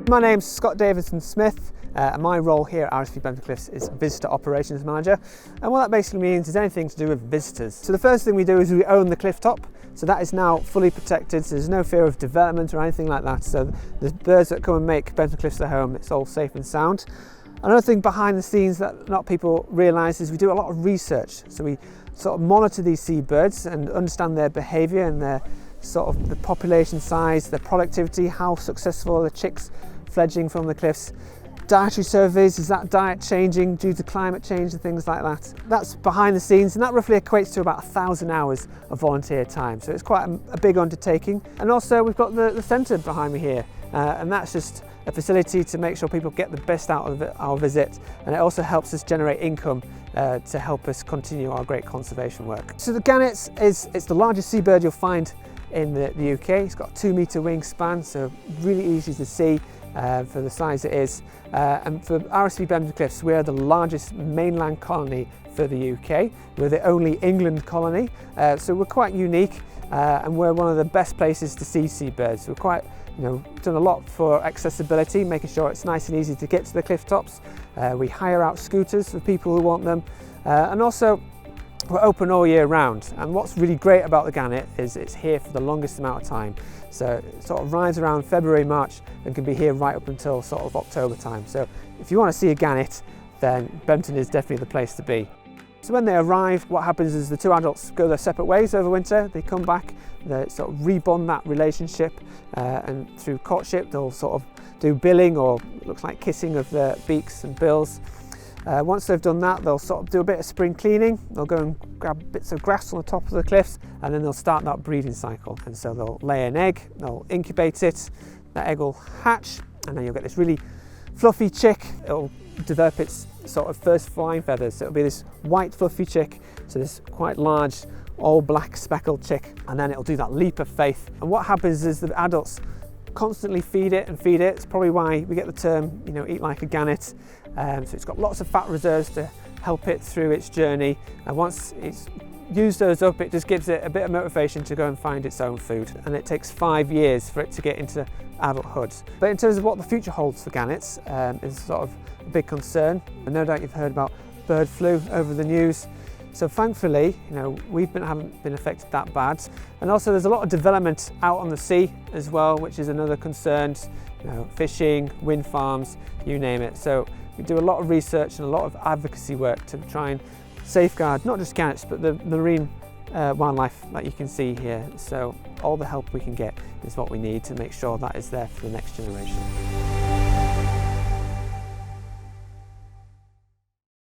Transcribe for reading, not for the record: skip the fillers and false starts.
My name's Scott Davison-Smith, and my role here at RSPB Bempton Cliffs is Visitor Operations Manager. And what that basically means is anything to do with visitors. So the first thing we do is we own the cliff top. So that is now fully protected, so there's no fear of development or anything like that. So the birds that come and make Bempton Cliffs their home, it's all safe and sound. Another thing behind the scenes that not people realise is we do a lot of research. So we sort of monitor these seabirds and understand their behaviour and their sort of the population size, their productivity, how successful are the chicks fledging from the cliffs. Dietary surveys, is that diet changing due to climate change and things like that? That's behind the scenes, and that roughly equates to about 1,000 hours of volunteer time. So it's quite a big undertaking. And also we've got the centre behind me here, and that's just a facility to make sure people get the best out of our visit, and it also helps us generate income to help us continue our great conservation work. So the Gannets it's the largest seabird you'll find in the UK. It's got a 2-metre wingspan, so really easy to see for the size it is. And for RSPB Bempton Cliffs, we are the largest mainland colony for the UK. We're the only England colony, so we're quite unique, and we're one of the best places to see seabirds. We're quite, done a lot for accessibility, making sure it's nice and easy to get to the cliff tops. We hire out scooters for people who want them, and also we're open all year round. And what's really great about the gannet is it's here for the longest amount of time. So it sort of arrives around February, March, and can be here right up until sort of October time. So if you want to see a gannet, then Bempton is definitely the place to be. So when they arrive, what happens is the two adults go their separate ways over winter. They come back, they sort of rebond that relationship, and through courtship they'll sort of do billing, or it looks like kissing of their beaks and bills. Once they've done that, they'll sort of do a bit of spring cleaning. They'll go and grab bits of grass on the top of the cliffs, and then they'll start that breeding cycle. And so they'll lay an egg, they'll incubate it, that egg will hatch, and then you'll get this really fluffy chick. It'll develop its sort of first flying feathers. So it'll be this white fluffy chick, so this quite large all black speckled chick, and then it'll do that leap of faith. And what happens is the adults constantly feed it and feed it. It's probably why we get the term, eat like a gannet. So it's got lots of fat reserves to help it through its journey, and once it's used those up, it just gives it a bit of motivation to go and find its own food. And it takes 5 years for it to get into adulthood. But in terms of what the future holds for gannets, is sort of a big concern. And no doubt you've heard about bird flu over the news. So thankfully, we haven't been affected that bad. And also there's a lot of development out on the sea as well, which is another concern. Fishing, wind farms, you name it. So we do a lot of research and a lot of advocacy work to try and safeguard not just gannets, but the marine wildlife that you can see here. So all the help we can get is what we need to make sure that is there for the next generation.